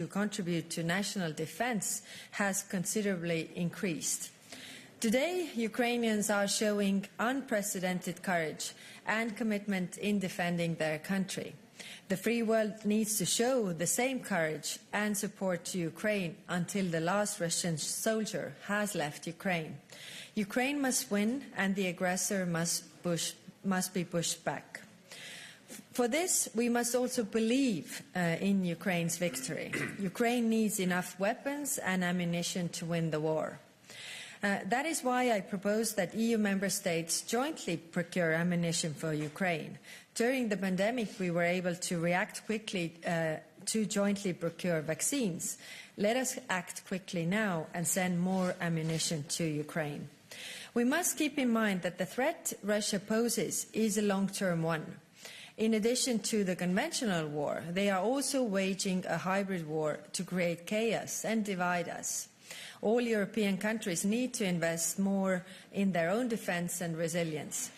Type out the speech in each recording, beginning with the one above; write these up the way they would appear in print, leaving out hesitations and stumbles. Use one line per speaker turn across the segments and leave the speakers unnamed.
to contribute to national defense has considerably increased. Today, Ukrainians are showing unprecedented courage and commitment in defending their country. The free world needs to show the same courage and support to Ukraine until the last Russian soldier has left Ukraine. Ukraine must win and the aggressor must be pushed back. For this, we must also believe in Ukraine's victory. Ukraine needs enough weapons and ammunition to win the war. That is why I propose that EU member states jointly procure ammunition for Ukraine. During the pandemic, we were able to react quickly to jointly procure vaccines. Let us act quickly now and send more ammunition to Ukraine. We must keep in mind that the threat Russia poses is a long-term one. In addition to the conventional war, they are also waging a hybrid war to create chaos and divide us. All European countries need to invest more in their own defence and resilience.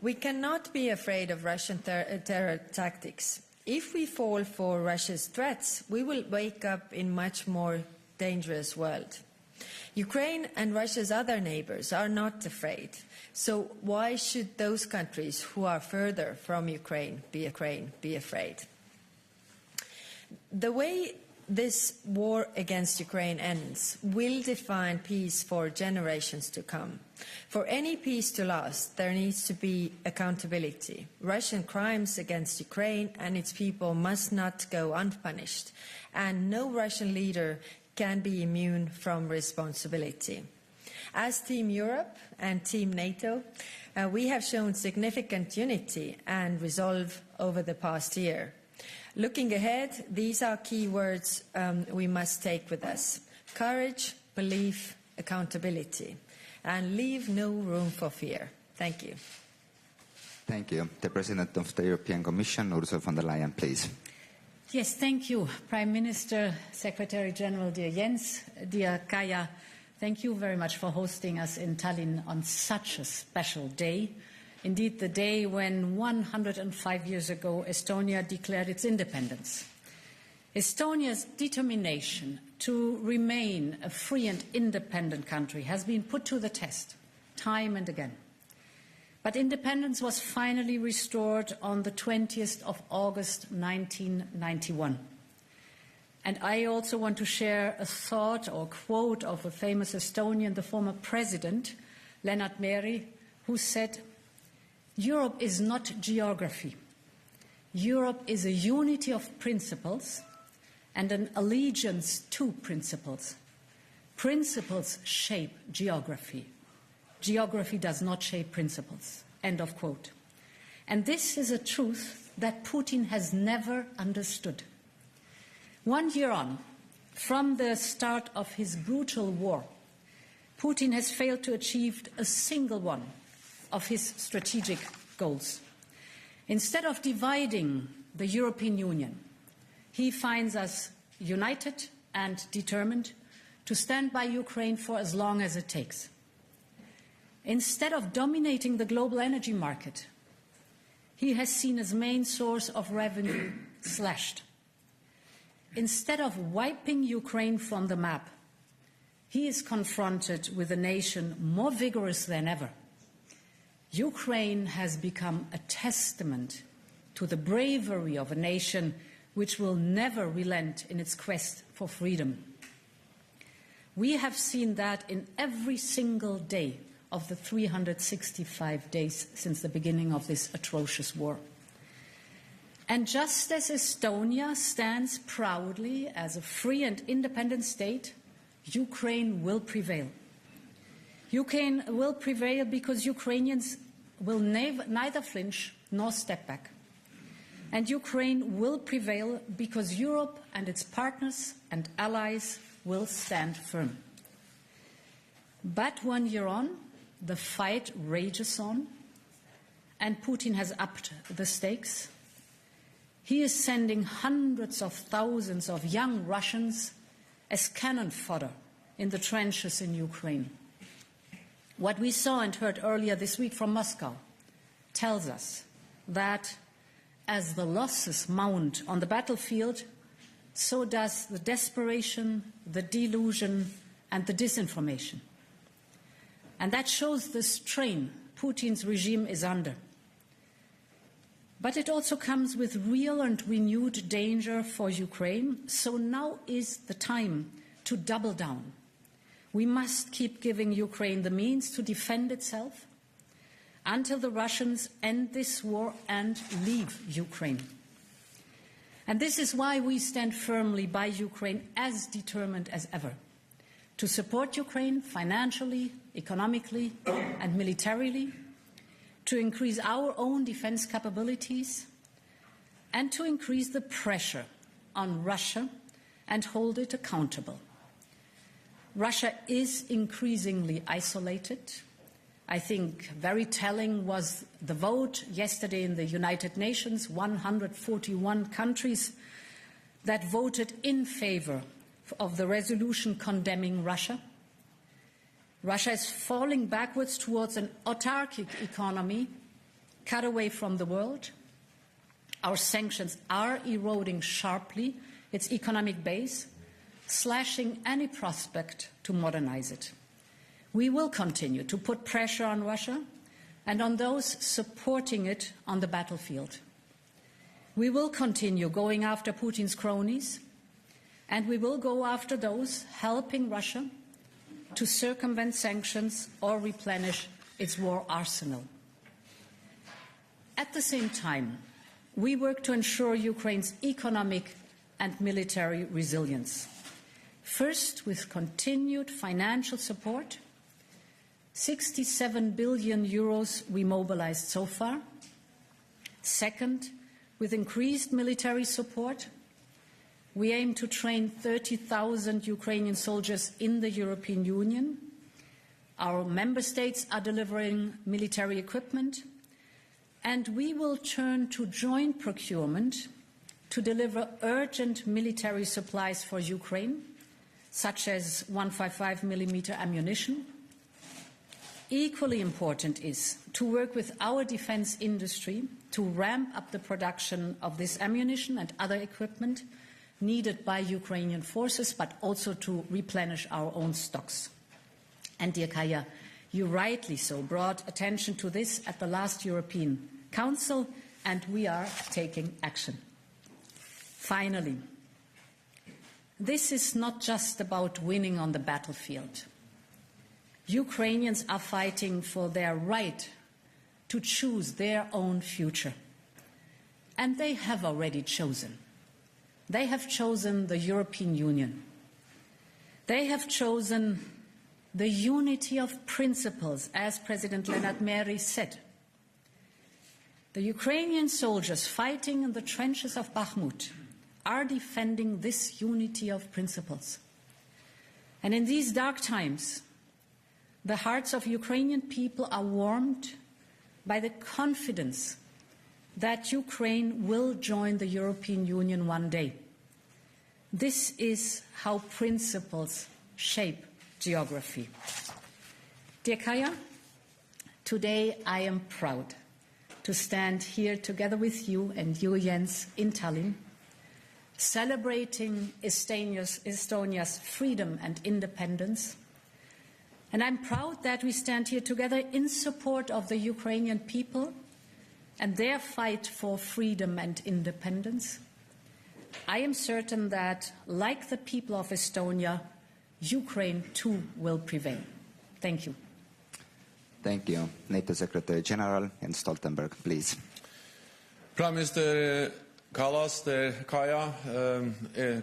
We cannot be afraid of Russian terror tactics. If we fall for Russia's threats, we will wake up in a much more dangerous world. Ukraine and Russia's other neighbours are not afraid. So why should those countries who are further from Ukraine be afraid? The way this war against Ukraine ends will define peace for generations to come. For any peace to last, there needs to be accountability. Russian crimes against Ukraine and its people must not go unpunished, and no Russian leader can be immune from responsibility. As Team Europe and Team NATO, we have shown significant unity and resolve over the past year. Looking ahead, these are key words we must take with us: courage, belief, accountability, and leave no room for fear. Thank you.
Thank you. The President of the European Commission, Ursula von der Leyen, please.
Yes, thank you, Prime Minister, Secretary General, dear Jens, dear Kaja. Thank you very much for hosting us in Tallinn on such a special day. Indeed, the day when 105 years ago Estonia declared its independence. Estonia's determination to remain a free and independent country has been put to the test time and again. But independence was finally restored on the 20th of August 1991. And I also want to share a thought or quote of a famous Estonian, the former president, Lennart Meri, who said, "Europe is not geography. Europe is a unity of principles and an allegiance to principles. Principles shape geography. Geography does not shape principles." End of quote. And this is a truth that Putin has never understood. 1 year on, from the start of his brutal war, Putin has failed to achieve a single one of his strategic goals. Instead of dividing the European Union, he finds us united and determined to stand by Ukraine for as long as it takes. Instead of dominating the global energy market, he has seen his main source of revenue slashed. Instead of wiping Ukraine from the map, he is confronted with a nation more vigorous than ever. Ukraine has become a testament to the bravery of a nation which will never relent in its quest for freedom. We have seen that in every single day of the 365 days since the beginning of this atrocious war. And just as Estonia stands proudly as a free and independent state, Ukraine will prevail. Ukraine will prevail because Ukrainians will neither flinch nor step back. And Ukraine will prevail because Europe and its partners and allies will stand firm. But 1 year on, the fight rages on, and Putin has upped the stakes. He is sending hundreds of thousands of young Russians as cannon fodder in the trenches in Ukraine. What we saw and heard earlier this week from Moscow tells us that as the losses mount on the battlefield, so does the desperation, the delusion, and the disinformation. And that shows the strain Putin's regime is under. But it also comes with real and renewed danger for Ukraine, so now is the time to double down. We must keep giving Ukraine the means to defend itself until the Russians end this war and leave Ukraine. And this is why we stand firmly by Ukraine, as determined as ever, to support Ukraine financially, economically, and militarily, to increase our own defense capabilities, and to increase the pressure on Russia and hold it accountable. Russia is increasingly isolated. I think very telling was the vote yesterday in the United Nations, 141 countries that voted in favor of the resolution condemning Russia. Russia is falling backwards towards an autarkic economy, cut away from the world. Our sanctions are eroding sharply its economic base, slashing any prospect to modernize it. We will continue to put pressure on Russia and on those supporting it on the battlefield. We will continue going after Putin's cronies, and we will go after those helping Russia to circumvent sanctions or replenish its war arsenal. At the same time, we work to ensure Ukraine's economic and military resilience. First, with continued financial support, 67 billion euros we mobilized so far. Second, with increased military support, we aim to train 30,000 Ukrainian soldiers in the European Union. Our member states are delivering military equipment, and we will turn to joint procurement to deliver urgent military supplies for Ukraine, such as 155mm ammunition. Equally important is to work with our defence industry to ramp up the production of this ammunition and other equipment needed by Ukrainian forces, but also to replenish our own stocks. And dear Kaya, you rightly so brought attention to this at the last European Council, and we are taking action. Finally, this is not just about winning on the battlefield. Ukrainians are fighting for their right to choose their own future. And they have already chosen. They have chosen the European Union. They have chosen the unity of principles, as President Leonard Meri said. The Ukrainian soldiers fighting in the trenches of Bakhmut are defending this unity of principles. And in these dark times, the hearts of Ukrainian people are warmed by the confidence that Ukraine will join the European Union one day. This is how principles shape geography. Dear Kaya, today I am proud to stand here together with you and you, Jens, in Tallinn, celebrating Estonia's freedom and independence. And I'm proud that we stand here together in support of the Ukrainian people and their fight for freedom and independence. I am certain that, like the people of Estonia, Ukraine too will prevail. Thank you.
Thank you. NATO Secretary General Jens Stoltenberg, please.
Prime Minister Kallas, Kaya,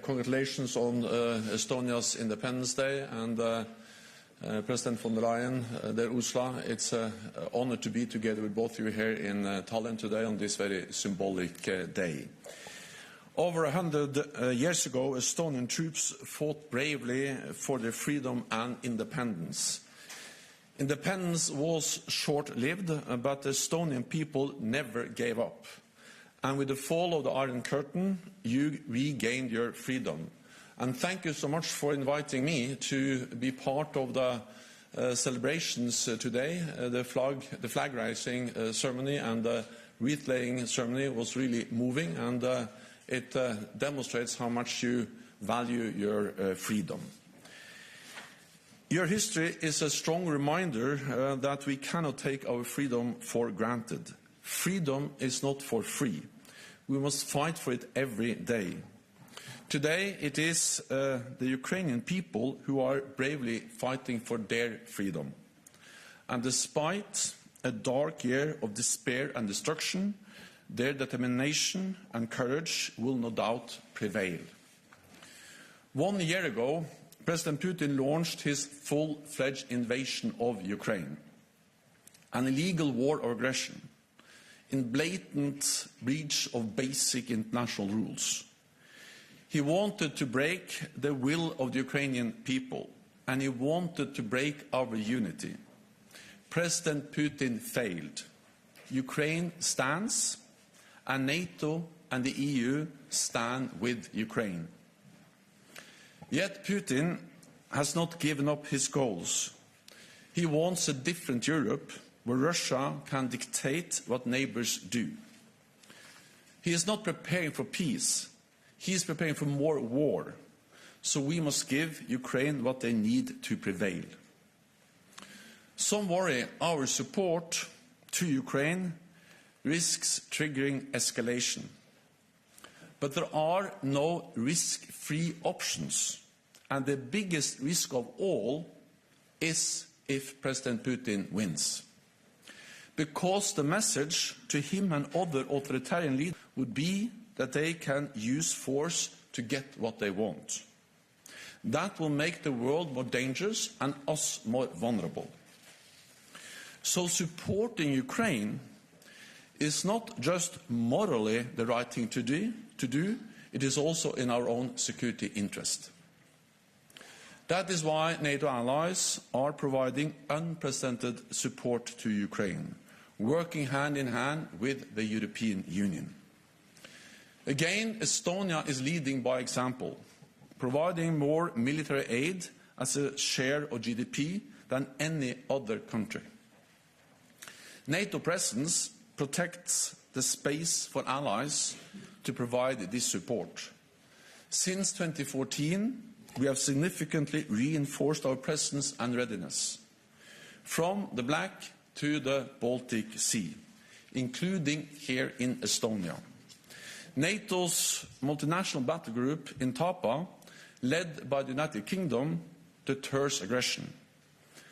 congratulations on Estonia's Independence Day, and President von der Leyen, Ursula, it's an honor to be together with both of you here in Tallinn today on this very symbolic day. Over 100 years ago, Estonian troops fought bravely for their freedom and independence. Independence was short-lived, but the Estonian people never gave up. And with the fall of the Iron Curtain, you regained your freedom. And thank you so much for inviting me to be part of the celebrations today. The flag-raising ceremony and the wreath-laying ceremony was really moving, and It demonstrates how much you value your freedom. Your history is a strong reminder that we cannot take our freedom for granted. Freedom is not for free. We must fight for it every day. Today it is the Ukrainian people who are bravely fighting for their freedom. And despite a dark year of despair and destruction, their determination and courage will no doubt prevail. 1 year ago, President Putin launched his full-fledged invasion of Ukraine, an illegal war of aggression, in blatant breach of basic international rules. He wanted to break the will of the Ukrainian people, and he wanted to break our unity. President Putin failed. Ukraine stands, and NATO and the EU stand with Ukraine. Yet Putin has not given up his goals. He wants a different Europe where Russia can dictate what neighbors do. He is not preparing for peace. He is preparing for more war. So we must give Ukraine what they need to prevail. Some worry our support to Ukraine risks triggering escalation. But there are no risk-free options. And the biggest risk of all is if President Putin wins. Because the message to him and other authoritarian leaders would be that they can use force to get what they want. That will make the world more dangerous and us more vulnerable. So supporting Ukraine is not just morally the right thing to do, it is also in our own security interest. That is why NATO allies are providing unprecedented support to Ukraine, working hand in hand with the European Union. Again, Estonia is leading by example, providing more military aid as a share of GDP than any other country. NATO presence protects the space for allies to provide this support. Since 2014, we have significantly reinforced our presence and readiness, from the Black to the Baltic Sea, including here in Estonia. NATO's multinational battle group in Tapa, led by the United Kingdom, deters aggression.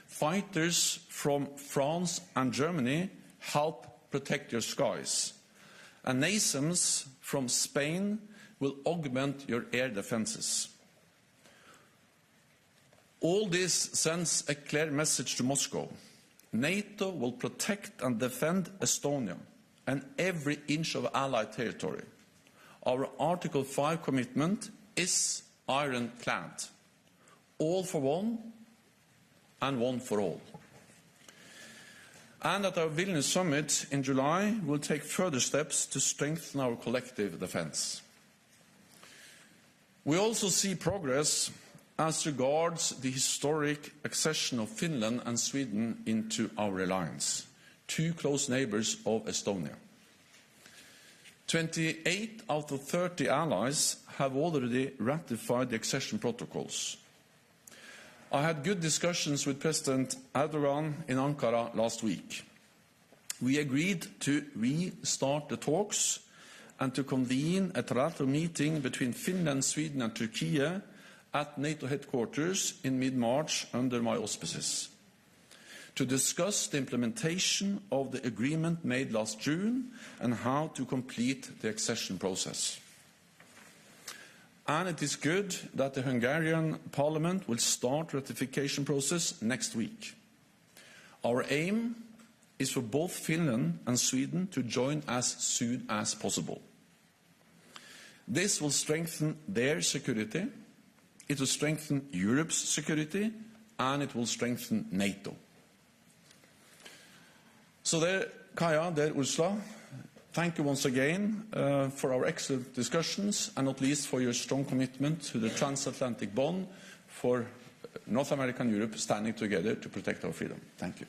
Fighters from France and Germany help protect your skies, and NASAMS from Spain will augment your air defenses. All this sends a clear message to Moscow. NATO will protect and defend Estonia and every inch of Allied territory. Our Article 5 commitment is ironclad. All for one and one for all. And at our Vilnius summit in July, we'll take further steps to strengthen our collective defense. We also see progress as regards the historic accession of Finland and Sweden into our alliance, two close neighbours of Estonia. 28 out of 30 allies have already ratified the accession protocols. I had good discussions with President Erdogan in Ankara last week. We agreed to restart the talks and to convene a trilateral meeting between Finland, Sweden and Turkey at NATO headquarters in mid-March under my auspices, to discuss the implementation of the agreement made last June and how to complete the accession process. And it is good that the Hungarian Parliament will start the ratification process next week. Our aim is for both Finland and Sweden to join as soon as possible. This will strengthen their security, it will strengthen Europe's security, and it will strengthen NATO. So there, Kaja, there, Ursula, thank you once again for our excellent discussions, and not least for your strong commitment to the transatlantic bond for North America and Europe standing together to protect our freedom. Thank you.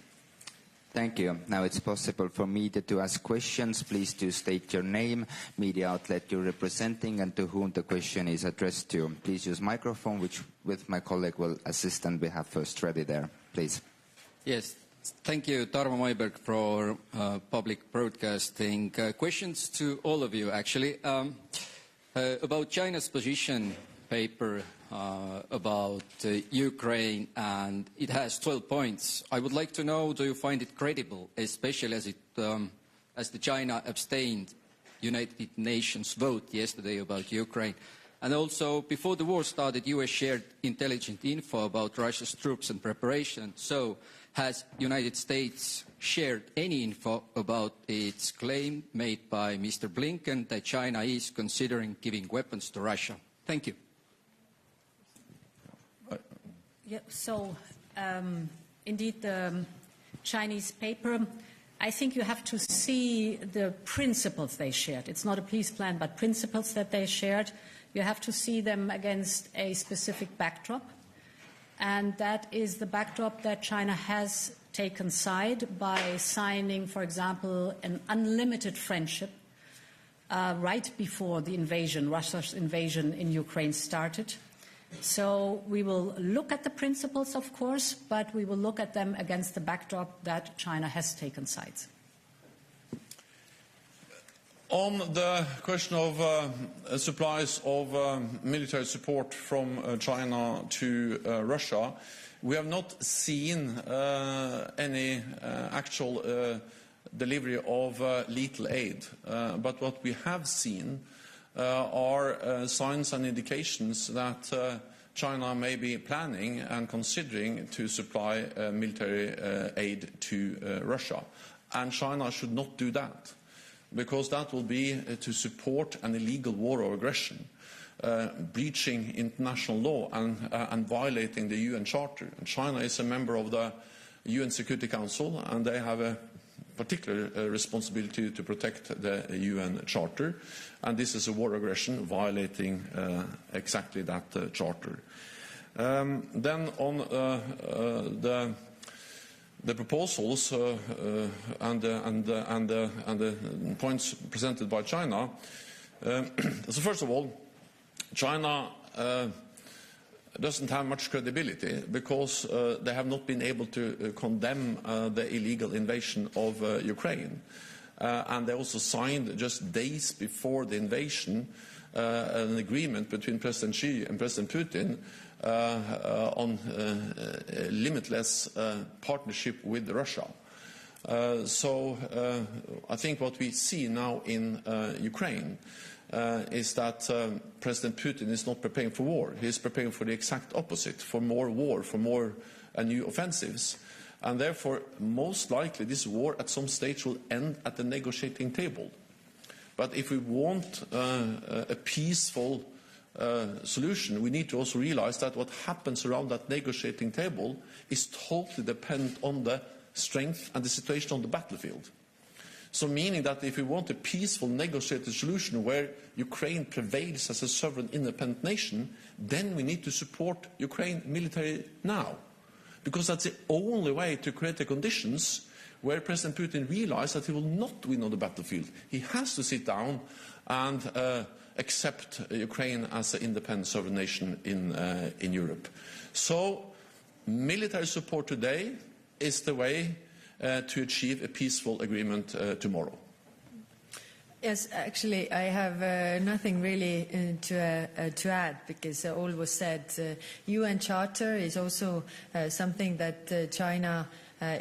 Thank you. Now it's possible for media to ask questions. Please do state your name, media outlet you're representing, and to whom the question is addressed to. Please use microphone, which with my colleague will assist, and we have first ready there. Please.
Yes. Thank you, Tarmo Maiberg, for public broadcasting. Questions to all of you, actually. About China's position paper about Ukraine, and it has 12 points. I would like to know, do you find it credible, especially as the China abstained United Nations vote yesterday about Ukraine? And also, before the war started, US shared intelligent info about Russia's troops and preparation. So, has United States shared any info about its claim made by Mr. Blinken that China is considering giving weapons to Russia? Thank you.
Yeah, so indeed the Chinese paper, I think you have to see the principles they shared. It's not a peace plan, but principles that they shared. You have to see them against a specific backdrop. And that is the backdrop that China has taken side by signing, for example, an unlimited friendship right before the invasion, Russia's invasion in Ukraine started. So we will look at the principles, of course, but we will look at them against the backdrop that China has taken sides.
On the question of supplies of military support from China to Russia, we have not seen any actual delivery of lethal aid. But what we have seen are signs and indications that China may be planning and considering to supply military aid to Russia. And China should not do that, because that will be to support an illegal war of aggression, breaching international law and violating the UN Charter. And China is a member of the UN Security Council, and they have a particular responsibility to protect the UN Charter, and this is a war aggression violating exactly that charter. Then on the proposals and the points presented by China. So first of all, China doesn't have much credibility because they have not been able to condemn the illegal invasion of Ukraine. And they also signed, just days before the invasion, an agreement between President Xi and President Putin on limitless partnership with Russia. So I think what we see now in Ukraine is that President Putin is not preparing for war. He is preparing for the exact opposite, for more war, for more new offensives. And therefore, most likely, this war at some stage will end at the negotiating table. But if we want a peaceful solution, we need to also realize that what happens around that negotiating table is totally dependent on the strength and the situation on the battlefield. So meaning that if we want a peaceful negotiated solution where Ukraine prevails as a sovereign independent nation, then we need to support Ukraine military now. Because that's the only way to create the conditions where President Putin realizes that he will not win on the battlefield. He has to sit down and accept Ukraine as an independent sovereign nation in Europe. So military support today is the way to achieve a peaceful agreement tomorrow.
Yes, actually, I have nothing really to add, because all was said. UN Charter is also something that China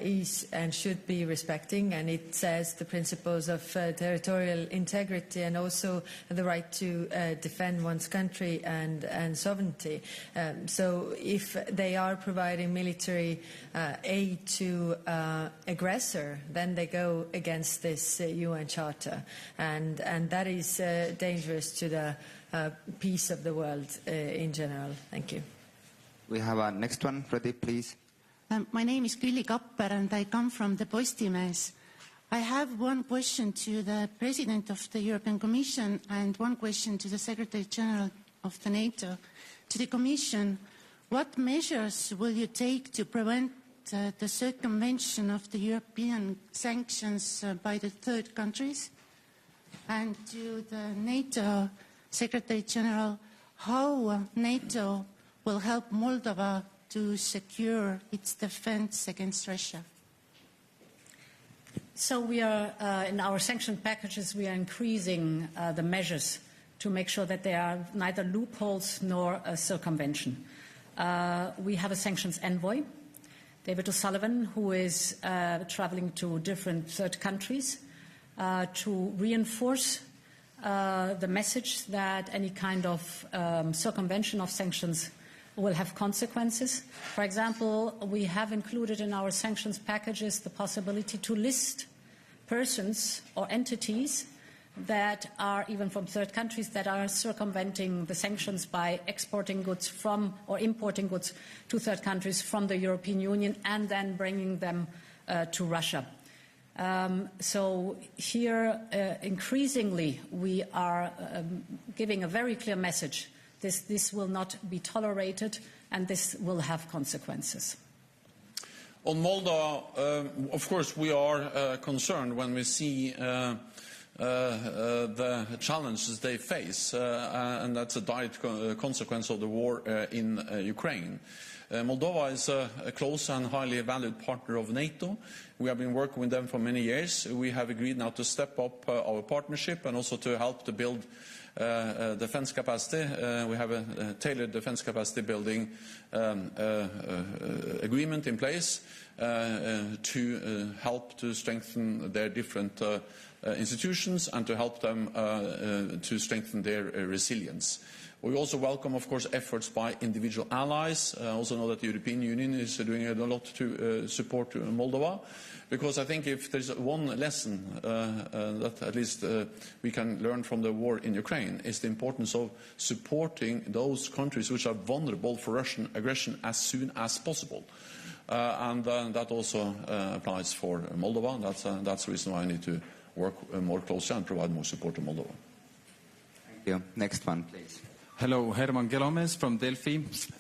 is and should be respecting, and it says the principles of territorial integrity and also the right to defend one's country and sovereignty. So if they are providing military aid to aggressor, then they go against this UN Charter, and that is dangerous to the peace of the world in general. Thank you.
We have our next one ready, please.
My name is Külli Kapper and I come from the Postimees. I have one question to the President of the European Commission and one question to the Secretary General of the NATO. To the Commission, what measures will you take to prevent the circumvention of the European sanctions by the third countries? And to the NATO Secretary General, how NATO will help Moldova to secure its defense against Russia?
So we are, in our sanction packages, we are increasing the measures to make sure that there are neither loopholes nor a circumvention. We have a sanctions envoy, David O'Sullivan, who is traveling to different third countries to reinforce the message that any kind of circumvention of sanctions will have consequences. For example, we have included in our sanctions packages the possibility to list persons or entities that are even from third countries that are circumventing the sanctions by exporting goods from or importing goods to third countries from the European Union and then bringing them to Russia. So here, increasingly, we are giving a very clear message. This will not be tolerated, and this will have consequences.
On Moldova, of course, we are concerned when we see the challenges they face, and that's a direct consequence of the war in Ukraine. Moldova is a close and highly valued partner of NATO. We have been working with them for many years. We have agreed now to step up our partnership and also to help to build defense capacity. We have a tailored defense capacity building agreement in place to help to strengthen their different institutions and to help them to strengthen their resilience. We also welcome, of course, efforts by individual allies. I also know that the European Union is doing a lot to support Moldova, because I think if there's one lesson that at least we can learn from the war in Ukraine, is the importance of supporting those countries which are vulnerable for Russian aggression as soon as possible. And that also applies for Moldova. That's the reason why I need to work more closely and provide more support to Moldova.
Thank you. Next one, please.
Hello, Herman Gelomes from Delphi.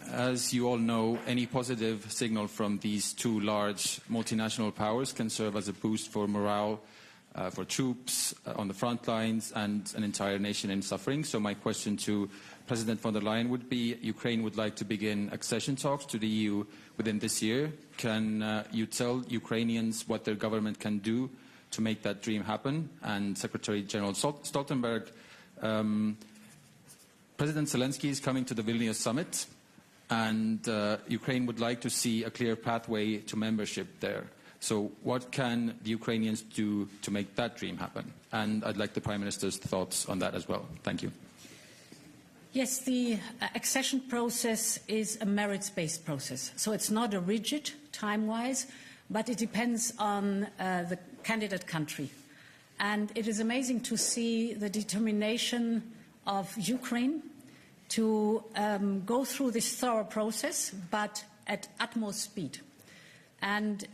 As you all know, any positive signal from these two large multinational powers can serve as a boost for morale for troops on the front lines and an entire nation in suffering. So my question to President von der Leyen would be, Ukraine would like to begin accession talks to the EU within this year. Can you tell Ukrainians what their government can do to make that dream happen? And Secretary General Stoltenberg, President Zelensky is coming to the Vilnius summit, and Ukraine would like to see a clear pathway to membership there. So what can the Ukrainians do to make that dream happen? And I'd like the Prime Minister's thoughts on that as well. Thank you.
Yes, the accession process is a merits-based process. So it's not a rigid time-wise, but it depends on the candidate country. And it is amazing to see the determination of Ukraine to go through this thorough process, but at utmost speed. And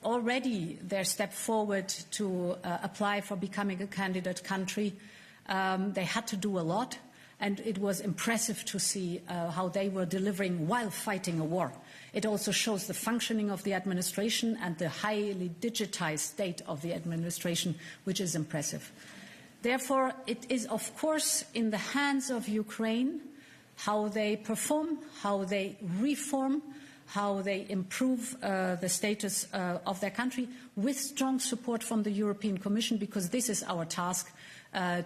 already their step forward to apply for becoming a candidate country, they had to do a lot, and it was impressive to see how they were delivering while fighting a war. It also shows the functioning of the administration and the highly digitized state of the administration, which is impressive. Therefore, it is, of course, in the hands of Ukraine how they perform, how they reform, how they improve the status of their country, with strong support from the European Commission, because this is our task,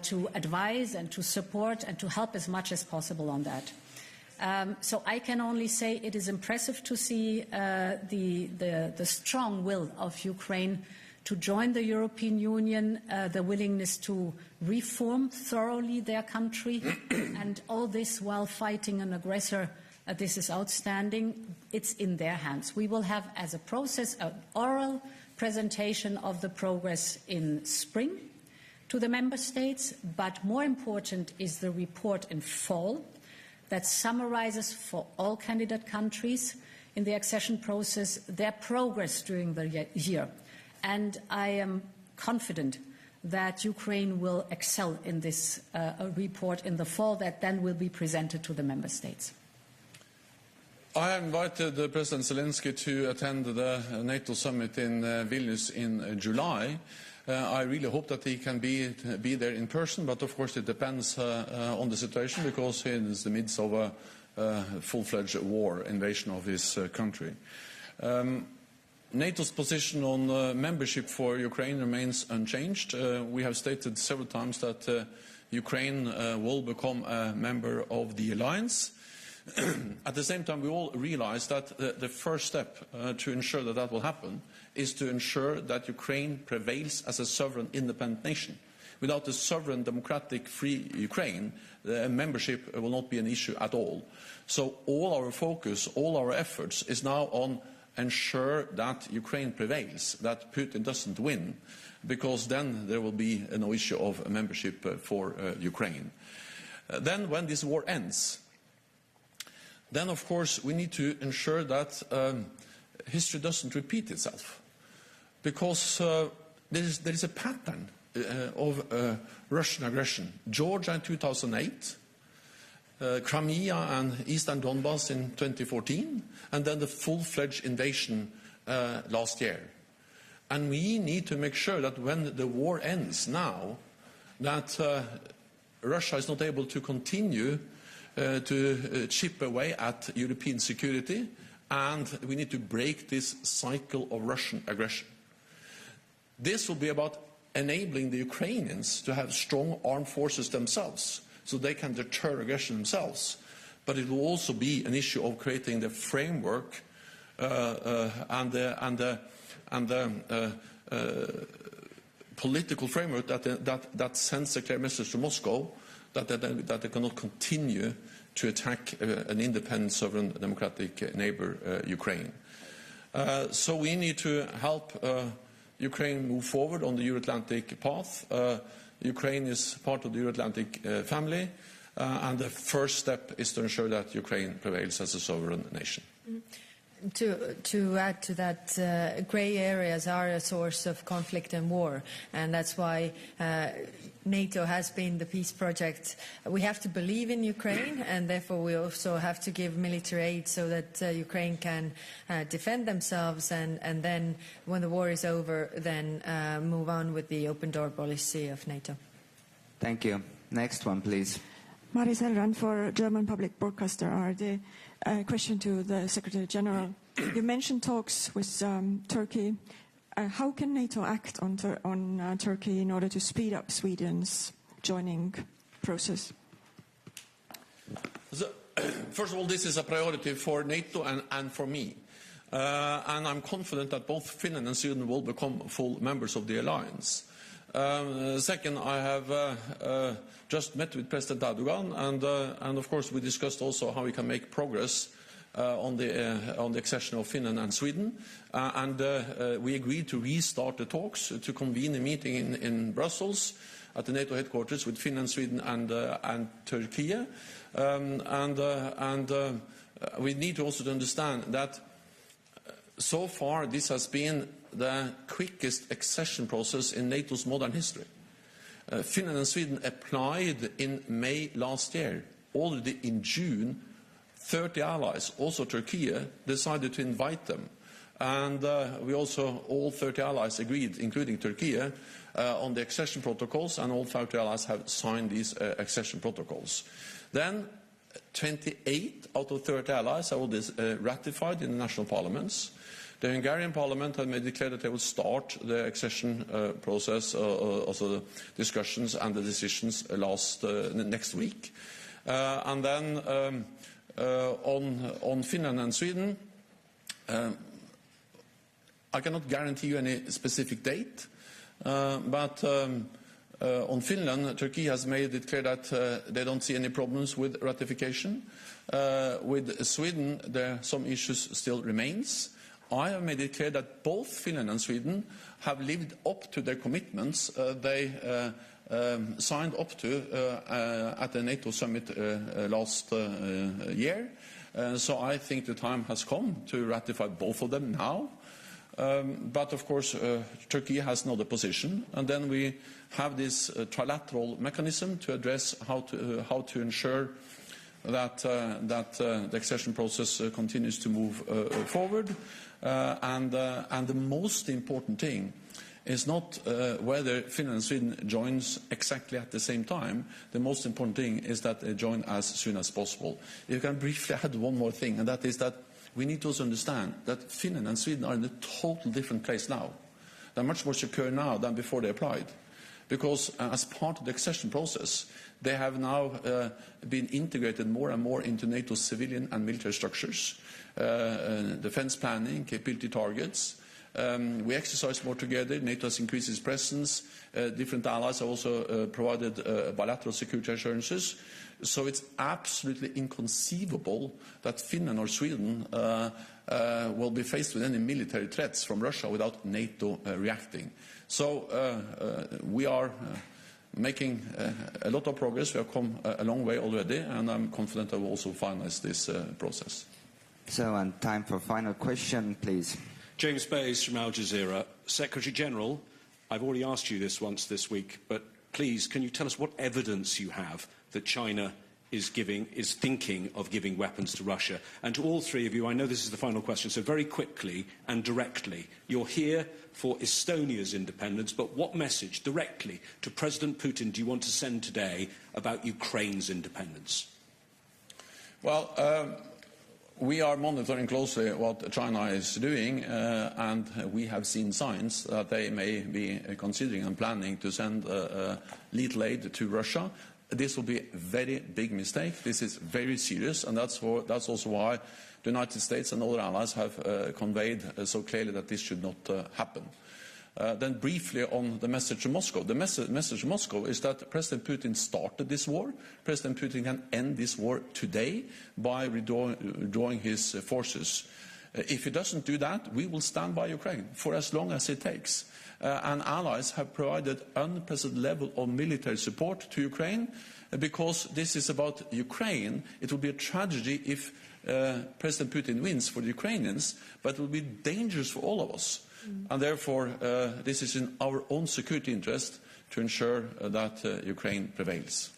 to advise and to support and to help as much as possible on that. So I can only say it is impressive to see the strong will of Ukraine to join the European Union, the willingness to reform thoroughly their country, and all this while fighting an aggressor. This is outstanding. It's in their hands. We will have, as a process, an oral presentation of the progress in spring to the member states, but more important is the report in fall that summarizes for all candidate countries in the accession process their progress during the year. And I am confident that Ukraine will excel in this report in the fall that then will be presented to the member states.
I invited President Zelensky to attend the NATO summit in Vilnius in July. I really hope that he can be there in person, but of course it depends on the situation, because he is in the midst of a full-fledged war, invasion of his country. NATO's position on membership for Ukraine remains unchanged. We have stated several times that Ukraine will become a member of the alliance. At the same time, we all realize that the first step to ensure that that will happen is to ensure that Ukraine prevails as a sovereign, independent nation. Without a sovereign, democratic, free Ukraine, the membership will not be an issue at all. So all our focus, all our efforts is now on ensure that Ukraine prevails, that Putin doesn't win, because then there will be no issue of membership for Ukraine. Then when this war ends, then of course we need to ensure that history doesn't repeat itself, because there is a pattern of Russian aggression. Georgia in 2008, Crimea and Eastern Donbass in 2014, and then the full-fledged invasion last year. And we need to make sure that when the war ends now, that Russia is not able to continue to chip away at European security, and we need to break this cycle of Russian aggression. This will be about enabling the Ukrainians to have strong armed forces themselves, so they can deter aggression themselves. But it will also be an issue of creating the framework and the political framework that sends a clear message to Moscow that they cannot continue to attack an independent, sovereign, democratic neighbor, Ukraine. So we need to help Ukraine move forward on the Euro-Atlantic path. Ukraine is part of the Euro-Atlantic family, and the first step is to ensure that Ukraine prevails as a sovereign nation.
To add to that, grey areas are a source of conflict and war, and that's why NATO has been the peace project. We have to believe in Ukraine, and therefore we also have to give military aid so that Ukraine can defend themselves, and then when the war is over, then move on with the open door policy of NATO.
Thank you. Next one, please.
Mari Selran for German Public Broadcaster ARD. Question to the Secretary General. You mentioned talks with Turkey. How can NATO act on Turkey in order to speed up Sweden's joining process?
So, first of all, this is a priority for NATO and for me. And I'm confident that both Finland and Sweden will become full members of the alliance. Second, I have just met with President Erdogan, and of course we discussed also how we can make progress on the accession of Finland and Sweden, and we agreed to restart the talks, to convene a meeting in Brussels at the NATO headquarters with Finland, Sweden and Turkey, and we need to also understand that so far this has been the quickest accession process in NATO's modern history. Finland and Sweden applied in May last year. Already in June, 30 allies, also Turkey, decided to invite them. And we also, all 30 allies agreed, including Turkey, on the accession protocols, and all 30 allies have signed these accession protocols. Then 28 out of 30 allies have already ratified in the national parliaments. The Hungarian parliament had made declared that they would start the accession process, also the discussions and the decisions next week. And then on Finland and Sweden, I cannot guarantee you any specific date, but on Finland, Turkey has made it clear that they don't see any problems with ratification. With Sweden, some issues still remains. I have made it clear that both Finland and Sweden have lived up to their commitments they signed up to at the NATO summit last year. So I think the time has come to ratify both of them now. But of course, Turkey has another position, and then we have this trilateral mechanism to address how to ensure that the accession process continues to move forward. And the most important thing is not whether Finland and Sweden joins exactly at the same time. The most important thing is that they join as soon as possible. If you can briefly add one more thing, and that is that we need to also understand that Finland and Sweden are in a total different place now. They're much more secure now than before they applied. Because as part of the accession process, they have now been integrated more and more into NATO's civilian and military structures, defense planning, capability targets. We exercise more together. NATO has increased its presence. Different allies have also provided bilateral security assurances. So it's absolutely inconceivable that Finland or Sweden will be faced with any military threats from Russia without NATO reacting. So we are making a lot of progress. We have come a long way already, and I'm confident that we'll also finalize this process.
So, and time for final question, please.
James Bays from Al Jazeera. Secretary General, I've already asked you this once this week, but please, can you tell us what evidence you have that China is thinking of giving weapons to Russia? And to all three of you, I know this is the final question, so very quickly and directly, you're here for Estonia's independence, but what message directly to President Putin do you want to send today about Ukraine's independence? Well, we are monitoring closely what China is doing, and we have seen signs that they may be considering and planning to send lethal aid to Russia. This will be a very big mistake. This is very serious, and that's also why the United States and other allies have conveyed so clearly that this should not happen. Then briefly on the message to Moscow. The message to Moscow is that President Putin started this war. President Putin can end this war today by withdrawing his forces. If he doesn't do that, we will stand by Ukraine for as long as it takes. And allies have provided unprecedented level of military support to Ukraine because this is about Ukraine. It will be a tragedy if President Putin wins for the Ukrainians, but it will be dangerous for all of us. And therefore, this is in our own security interest to ensure that Ukraine prevails.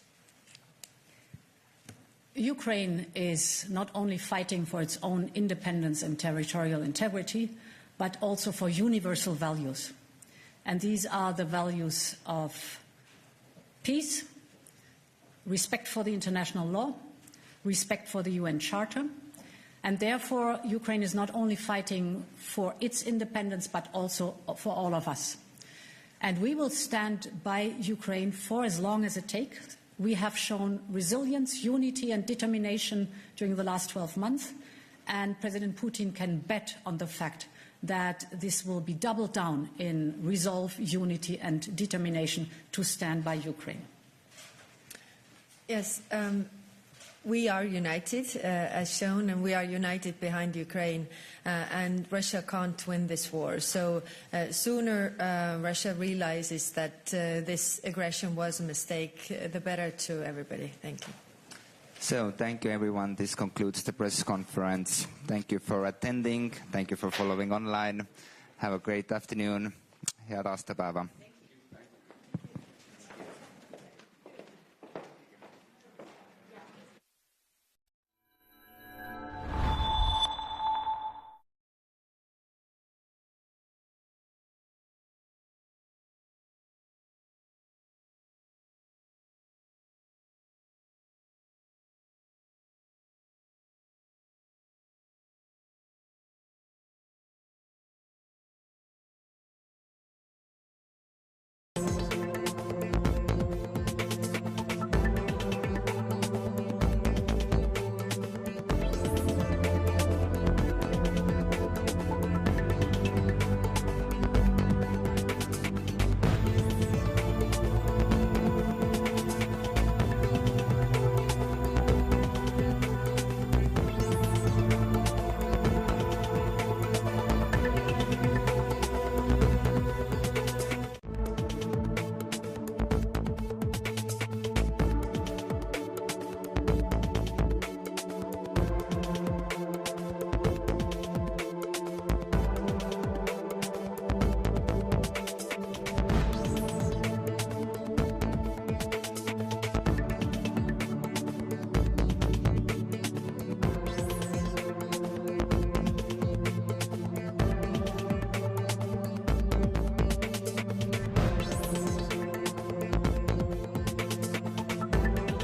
Ukraine is not only fighting for its own independence and territorial integrity, but also for universal values. And these are the values of peace, respect for the international law, respect for the UN Charter. And therefore, Ukraine is not only fighting for its independence, but also for all of us. And we will stand by Ukraine for as long as it takes. We have shown resilience, unity and determination during the last 12 months. And President Putin can bet on the fact that this will be doubled down in resolve, unity and determination to stand by Ukraine.
Yes, we are united, as shown, and we are united behind Ukraine, and Russia can't win this war. So sooner Russia realizes that this aggression was a mistake, the better to everybody. Thank you.
So, thank you everyone. This concludes the press conference. Thank you for attending. Thank you for following online. Have a great afternoon. Head aastapäeva.